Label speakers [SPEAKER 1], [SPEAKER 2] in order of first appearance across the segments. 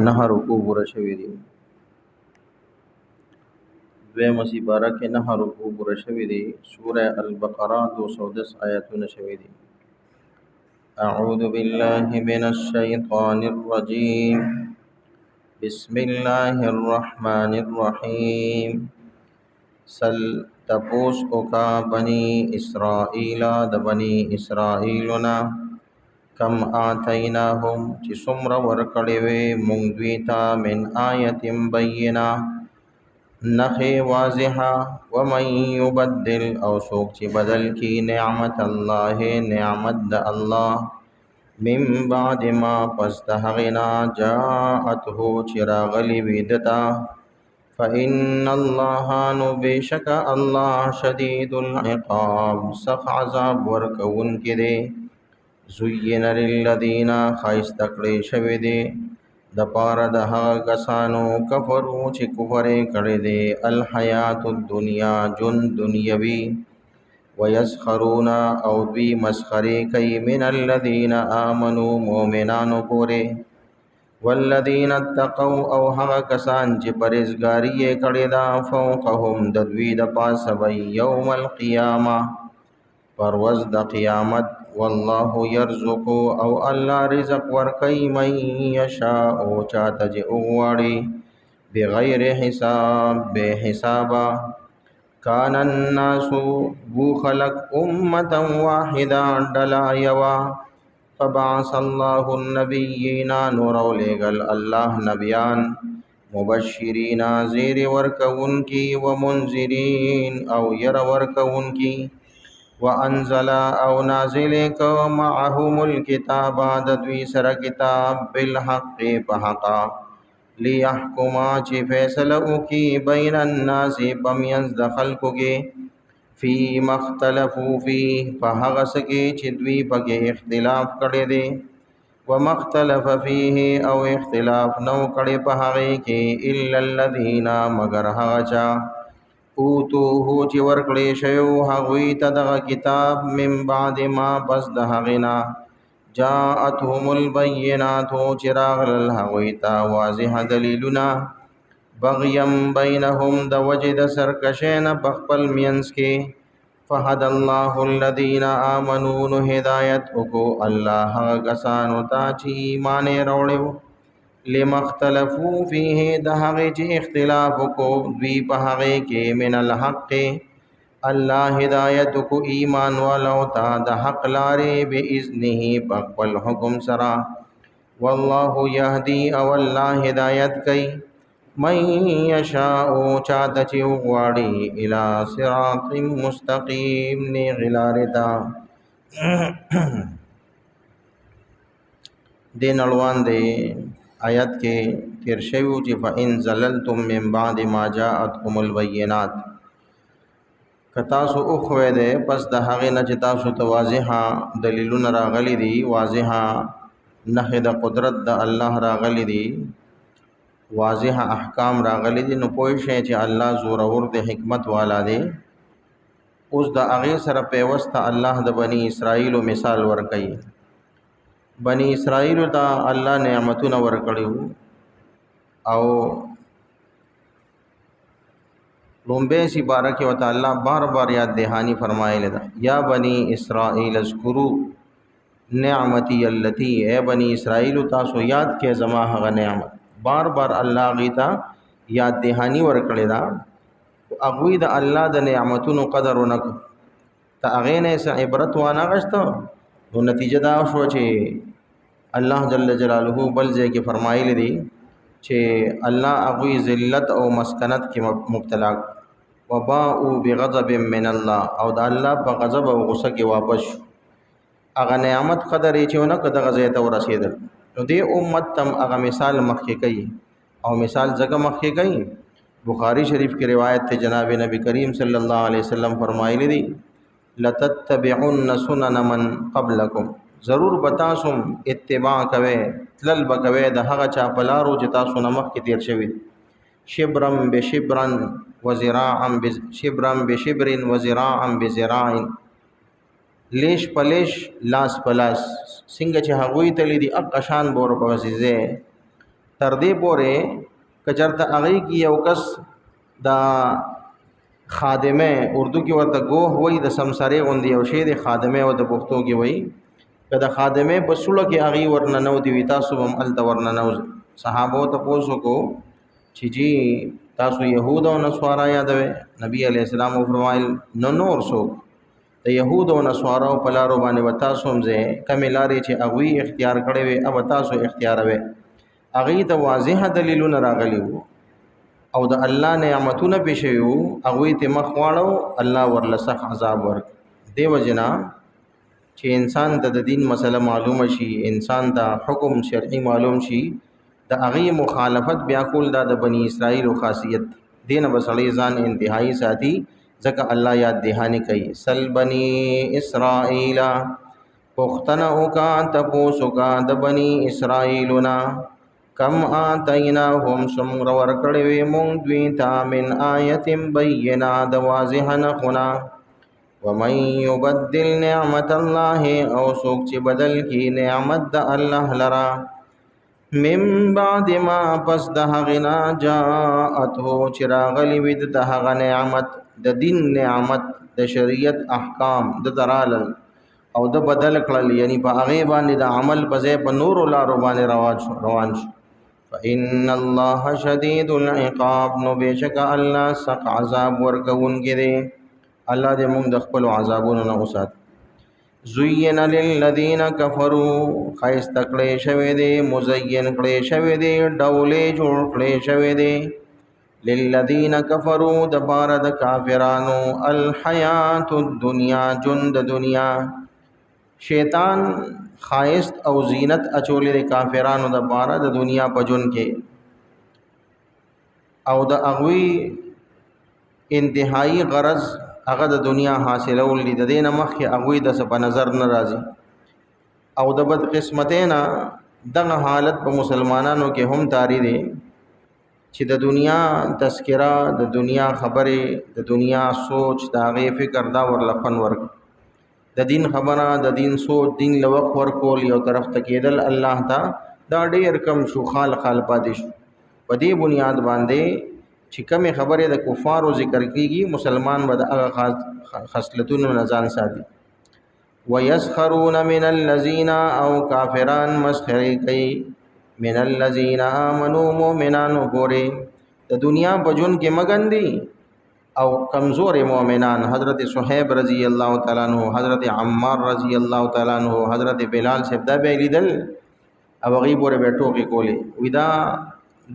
[SPEAKER 1] نه رکوع پوره شوي دي. دویمه سپاره کې 9 رکوع پوره شوي دي. سوره البقره 210 آیاتونه شوي دي. اعوذ بالله من الشیطان الرجیم بسم الله الرحمن الرحیم سل تپوس اوکا بنی اسرائیل د بنی اسرائیلنا کم آتیناهم چې څومره ورکړې وې مونږ دوی ته من آیت بینه نخې واضحه ومن یبدل او څوک چې بدل کی نعمت الله نعمت د الله من بعد ما پس د هغې نه جاءته چې راغلی وي دته فإن الله نو بېشک الله شدید العقاب سخت عذاب ورکوونکی دی. زین للذین ښایسته کړی شوی دی د پاره د هغه کسانو کفرو چې کفر یې کړی دی الحیات الدنیا ژوند دنیوي ویسخرون او دوی مسخرې کوي من الذین آمنوا مؤمنانو پورې والذین اتقوا او هغه کسان چې پرهیزګاري یې کړې ده فوقهم د دوی د پاسه به یوم القیامه پر ورځ د قیامت والله یرزق او الله رزق ورکوي من یشاء چاته چې وغواړي بغیر حساب بے حسابه کان الناس بو خلق امة واحده ډله یوه فبعث الله النبیین نور اولیگل الله نبیان مبشرین زیر ورکونکی ومنذرین او یر ورکونکی وانزل او نازل کو معهم الكتاب د دوی سره کتاب بالحق په حقا لیحکما چې فیصله وکي بین الناس پمینځ د خلکو کې فی مختلفو فیه په هغه څه کې چې دوی پکې اختلاف کړی دی ومختلف فیه او اختلاف نو کړی په هغې کې الا الذین مگر هغه چا اوتوه چې ورکړی شوی هغوی ته دغه کتاب من بعد ما پس د هغې نه جاءتهم البینات چې راغلل هغوی ته واضح دلیلونه بغیم بینهم د وجې د سرکشۍ نه په خپل منځ کې فهدى الله الذین آمنوا نو هدایت وکړو الله هغه کسانو ته چې ایمان یې راوړی و لما اختلفوا فیه د هغې چې اختلاف وکړو دوی په هغې کې من الحق الله هدایت وکړو ایمان والو ته د حق لارې باذنه په خپل حکم سره والله یهدي او الله هدایت کوي من یشاء چاته چې وغواړي الی صراط مستقیم نیغې لارې ته دې نړوان دی آیت کې تیر شوی چې فإن زللتم من بعد ما جاءتكم البینات که تاسو وښوی دی پس د هغې نه چې تاسو ته واضحه دلیلونه راغلي دي واضحه نښې د قدرت د الله راغلي دي واضح احکام راغلي دي نو پوه شئ چې الله زورور دی حکمت والا دی. اوس د هغې سره پیوسته الله د بني اسرائیلو مثال ورکوي. بني اسرائیلو ته الله نعمتونه ورکړي او لومبۍ سپاره کې ورته الله بار بار یاد دهاني فرمایلی ده یا بني اسرائیل اذکروا نعمتي التي اے بني اسرائیلو تاسو یاد کې زما هغه نعمت بار بار الله غیتا یاد دهانی ورکړی دا هغوی د الله د نعمتونو قدر ونکړو ته هغې نه څه عبرت وانه غشته نو نتیجه دا شو چې الله جل جلاله بل ځای کې فرمایلی دی چې الله هغوی ذلت او مسکنت کې مبتلا وباءوا بغضب من الله او د الله په غضب او غصه کې واپس شو هغه نعمت قدر یې چې ونه که دغه ځای ته ورسېدل نو دې امت تم هغه مثال مخکې کوي او مثال ځکه مخکې کوي بخاری شریف کې روایت ته جناب نبی کریم صلی الله علیه وسلم فرمایلی دي لتتبعن سنن من قبلکم ضرور بتاسم اتباع کوي تلل بکوي د هغه چا په لارو چې تاسو نه مخکې تیر شوي شبرا بشبرا وذراعا بشبر وذراعا بذراع لیش پلیش لاس پلاس څنګه چې هغوی تللی دي اقشان بور په وسیزه تر دې پورې کچرته هغه کې یو کس دا خادمه اردو کې ورته ګوه وای د سمسره غوندي یو شی د خادمه او د پښتو کې وای کله خادمه په سوله کې هغه ورننو دی تاسو هم ال ورننو صحابه ته پوښتنه کو چې جی تاسو يهود او نصارا یادوي نبی علی السلام فرمایل نور سو د يهود او نصارا په لارو باندې وتا سومځه کملاري چې هغه اختیار کړي وي او تاسو اختیار وي هغه ته واضح دلیلونه راغلي وو او د الله نعمتونه پېښیو هغه ته مخواړو الله ورلسخ عذاب ورک دیو جنا چې انسان ته د دین مسله معلومه شي انسان ته حکم شرعي معلوم شي د هغه مخالفت بیا کول د بنی اسرائیل خاصیت دین بسړی ځان انتهایی ساتي ځکه الله یاد دهانی کوي سل بنی اسرائیل پختنا او کا تپوسو کا د بنی اسرائیلنا کم آتیناهم سمر ورکړې وي مونږ دوی ته من آیت بینه د واضح نخنا ومن یبدل نعمت الله او څوک چې بدل کی نعمت د الله لرا من بعد ما پس د هغنا جاءته چراغلی وید د هغه نعمت د دین نعمت د شریعت احکام د درالل او د بدل کړل یعنی په هغه باندې د عمل په ځای په نور لارو باندې روان شو فإن الله شدید العقاب نو بشک الله سخت عذاب ورکوونکی دی الله دې موږ د خپل عذابونو نه وسات زین للذین کفروا خیست کړي شوی دی مزین کړي شوی دی ډولې جوړ کړي شوی دی للذین کفروا د بار د کافرانو الحیات الدنیا جند دنیا شیطان خایست او زینت اچولې د کافرانو د بار د دنیا په جون کې او د اغوی انتهایی غرض هغه د دنیا حاصلول دي د دینه مخکې هغه د څه په نظر ناراضي او د بد قسمتینا دغه حالت په مسلمانانو کې هم تاری دي چې د دنیا تذکرہ د دنیا خبره د دنیا سوچ د هغه فکر دا ورلفن ورک د دین خبره د دین سوچ دین لوق ورکول یو طرف ته کېدل الله تا دا ډېر کم شو خال پادش په دې بنیاد باندې چې کومه خبره د کفارو ذکر کیږي مسلمان به هغه خصلتونو نزان ساتي ويسخرون من الذين او کافران مسخري کوي من الذين امنوا مؤمنان ګوري د دنیا بجون کې مګندي او کمزور مؤمنان حضرت صہیب رضی اللہ تعالی عنہ حضرت عمار رضی اللہ تعالی عنہ حضرت بلال شبدا به لیدل او غیب ور بیٹو کې کولی ودا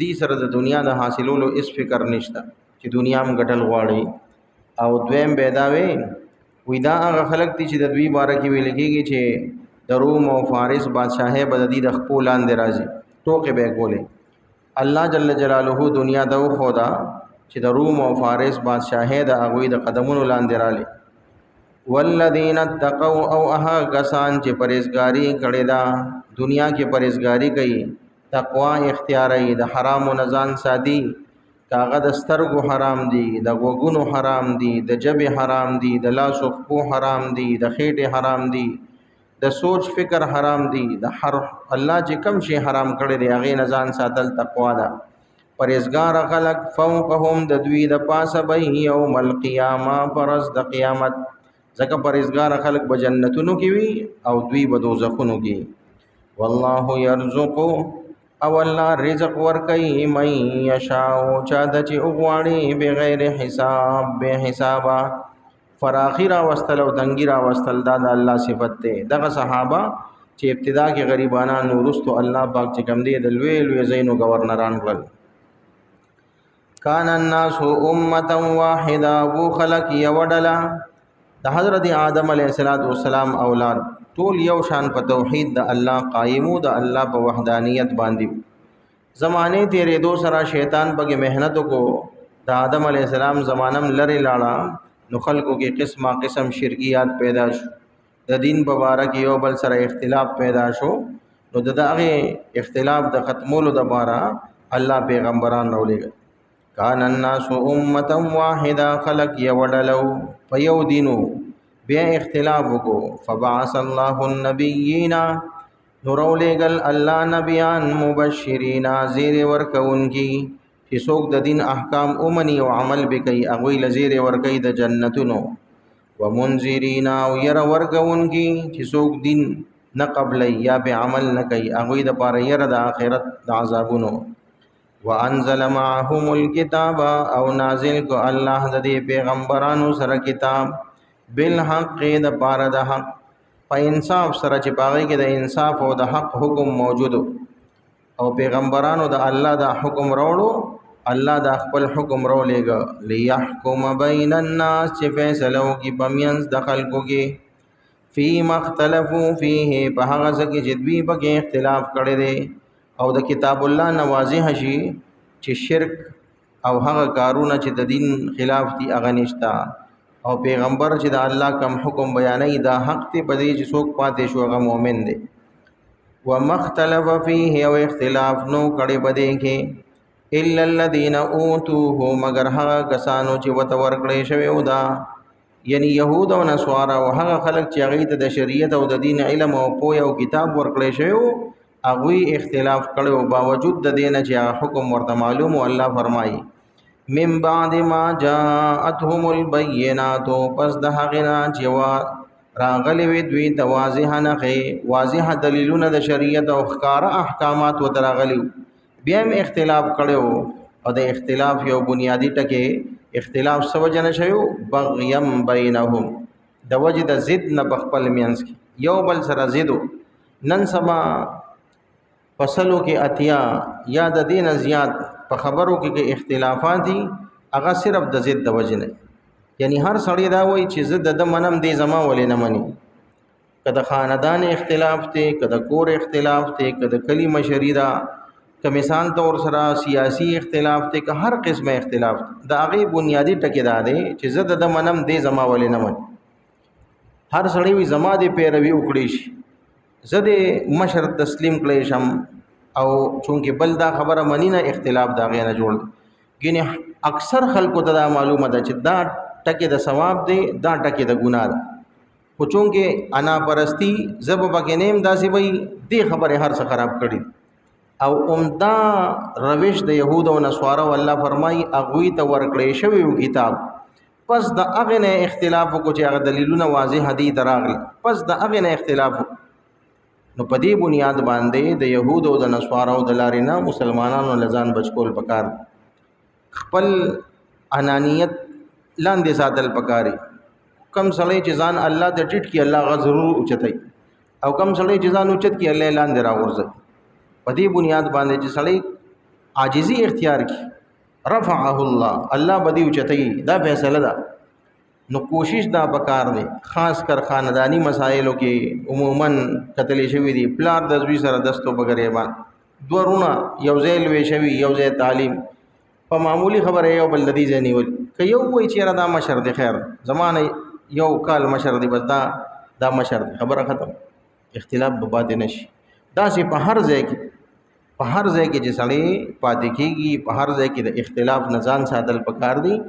[SPEAKER 1] دی سره د دنیا د حاصلولو اس فکر نشته چې دنیا م غټل غواړي او دویم بيداوي ودا هغه خلک چې د دوی باره کې ویل کېږي چې د روم او فارس بادشاہه بددي د خپل لاندې راځي ټوکې به کولی الله جل جلاله دنیا د خدا چې د روم او فارس بادشاہه د هغه د قدمونو لاندې رالی والذین اتقوا او هغه کسان چې پرهیزګاری کړي دا دنیا کې پرهیزګاری کوي تقوا اختیاري د حرام او نزان سادي کاغه د سترګو حرام دي د وګونو حرام دي د جبه حرام دي د لاس او خپو حرام دي د خېټه حرام دي د سوچ فکر حرام دي د هر الله چې کم شي حرام کړي دی هغه نزان ساتل تقوا ده پرهیزګار خلق فوقهم د دوی د پاسه به یوم القیامه پرز د قیامت ځکه پرهیزګار خلق به جنتونو کې وي او دوی به دوزخونو کې والله يرزق او الله رزق ورکي مَن یشاء چا د چې وغواړي بغیر حساب به حسابا فراخیرا واستل او دنګیرا واستل دا د الله صفت ده دغه صحابه چې ابتدا کې غریبانان ورستو الله پاک چې کم دی د لوی لوی زینو گورنران کړل کان الناس امه واحده ابو خلق یودلا د حضرت آدم علیه السلام اولاد ټول یو شان په توحید د الله قائمو د الله په وحدانیت باندې زمانه تیرې دو سره شیطان پکې مهنت کو د آدم علیه السلام زمانم لری لاړه نو خلقو کې قسمه قسم شرکیات پیدا شو د دین مبارک یو بل سره اختلاف پیدا شو نو دغه اختلاف د ختمولو د بارا الله پیغمبران راولېږي کان الناس امه واحده خلق یودلو په یو دینو بیا اختلاف وکړو فبعث الله النبیین نورولېګل الله نبیان مبشرین زیر ورکونکي چې څوک د دین احکام اومني او عمل وکړي هغوی له زیر ورکوي د جنتونو ومنذرین او ير ورکونکي چې څوک دین نه قبلي یا به عمل نه کوي هغوی د پاره ير د آخرت د عذابونو وانزل معهم الكتاب او نازل کو الله د دې پیغمبرانو سره کتاب بالحق د پاره د حق په انصاف سره چې باغی کې د انصاف او د حق حکم موجود او پیغمبرانو د الله د حکم راوړو الله د خپل حکم راولېګا ليحكم بين الناس چې فیصلو کې بمینس د خلکو کې فيما اختلفوا فيه په هغه ځکه چې دوی په اختلاف کړي دي او د کتاب الله نوازه شي چې شرک او هغه کارونه چې د دین خلاف دي هغه نشتا او پیغمبر چې د الله کم حکم بیانوي دا حق ته پدې چې څوک پاتې شو هغه مؤمن دی ومختلف فيه او اختلاف نو کړي بده کې الا الذين اوتوه مگر هغه کسانو چې وته ورکړې شوی او دا یعنی يهود او نصارا او هغه خلک چې هغه ته د شریعت او د دین علم او پوهه او کتاب ورکړې شوی هغه اختلاف کړي او باوجود د دین چې حکم ورته معلوم او الله فرمایي من بعد ما جاءتهم البينات پس د هغه نه چې راغلي وي دوی د واضح دلیلونه د شریعت او ښکارا احکامات وتراغلي بیا هم اختلاف کړو او د اختلاف یو بنیادی ټکی اختلاف سوجن شیو بغیم بینهم د وجه د ضد نه بخپل مینس یو بل سره ضد نن سما فصلو کې اتیا یا د دین زیات په خبرو کې اختلافات دي هغه صرف د ضد د وجه نه یعنی هر سړی دا وایي چې زه د منم دی زما ولې نه مني کله خاندان اختلاف ته کله کور اختلاف ته کله کلی مشریدا که مثال طور سره سیاسی اختلاف ته که هر قسمه اختلاف دا هغه بنیادی ټکی دا دی چې زه د منم دی زما ولې نه مني هر سړی وي زما دی پیروي وکړي شي زه د مشر تسلیم کړی شم او چونکه بل دا خبره منی نه اختلاف دا غي نه جوړ ګینه اکثر خلکو ته دا معلومه ده چې دا ټکی د ثواب دی دا ټکی د ګناه ده خو چونکه انا پرستی زب بګینیم داسې وي دی خبره هر څه خراب کړي او عمدا روش د يهود او نصارا الله فرمای اغوی ته ورکړې شوی کتاب پس د اغه نه اختلاف کو چې هغه دلیلونه واضح حدیث راغلي پس د اغه نه اختلاف نو په دې بنیاد باندې د يهود او د نصارا او د لارینا مسلمانانو لزان بچکول پکار خپل انانیت لاندې ساتل پکاري کم سړی چې ځان الله د ټټ کی الله غ ضرور اوچتای او کم سړی چې ځان اوچت کی الله لاندې راورځي په دې بنیاد باندې چې سړی عاجزي اختیار کی رفعه الله بدی اوچتای دا فیصله ده نو کوشش دا پکار دی خاص کر خاندانی مسائلو کې عموما قتل شوی دی پلار د زوی سره دستو بغریبان دورونه یو ځای لوي شوی یو ځای تعلیم په معمولی خبره یو بل لذي ځنیول که یو وای چې دا مشر دی خیر زمانه یو کال مشر دی بس دا مشر دی خبره ختم اختلاف به پاتې نشي دا سي په هر ځای کې چې سړی پاتې کیږي په هر ځای کې د اختلاف نزان ساتل پکار دی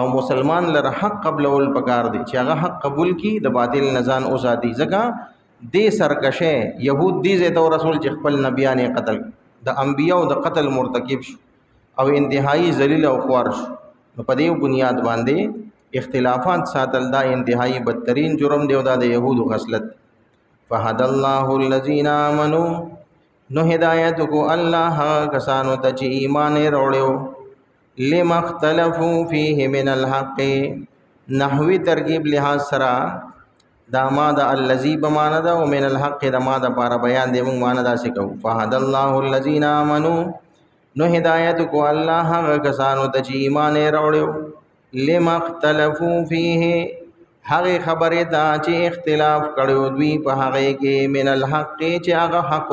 [SPEAKER 1] او مسلمان لره حق قبل اول پکار دی چې هغه حق قبول کی د باطل نزان او ذاتی ځکه دې سرکشه يهود دې زه رسول چې خپل نبيانه قتل د انبيو د قتل مرتکب شو او انتهایی ذلیل او خوار شو په دې بنیاد باندې اختلافات ساتل دا انتهایی بدترین جرم دی او دا د يهودو خصلت فهد الله الذين امنوا نو هدایت کو الله کسانو ته چې ایمان وروړو لما اختلفوا فيه من الحق نحوی ترکیب لحاظ سرا دا ما دا الذی بمانه دا او من الحق دا ما دا پارا بیان دی موږ مانه دا سکو فهد الله الذين امنوا نو هدایت کو الله هغه کسانو ته چې ایمان وروړو لما اختلفوا فيه هغه خبره دا چې اختلاف کړو دوی په هغه کې من الحق چې هغه حق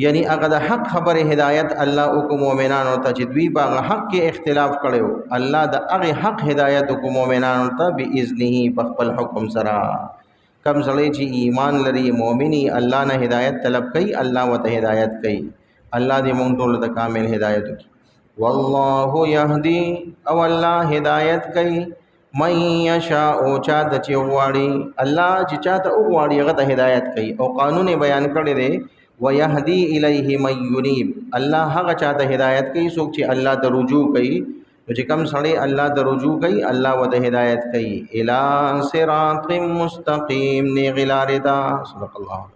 [SPEAKER 1] یعنی هغه د حق خبره هدایت الله او مؤمنانو ته چې دوی په حق کې اختلاف کړو الله د هغه حق هدایت او مؤمنانو ته باذنه په خپل حکم سره کم زړی چې ایمان لري مؤمنی الله نه هدایت طلب کوي الله وته هدایت کوي الله دې مونږ ټول ته کامل هدایت وکړي والله يهدي او الله هدایت کوي من یشاء چاته چې غواړي الله چې چاته غواړي هغه ته هدایت کوي او قانون بیان کړی دی ويهدي الیه من ينيب الله هغه چاته هدایت کوي څوک چې الله ته رجوع کوي چې کوم سړی الله ته رجوع کوي الله وته هدایت کوي الی صراط مستقیم نه غلاردا صدق الله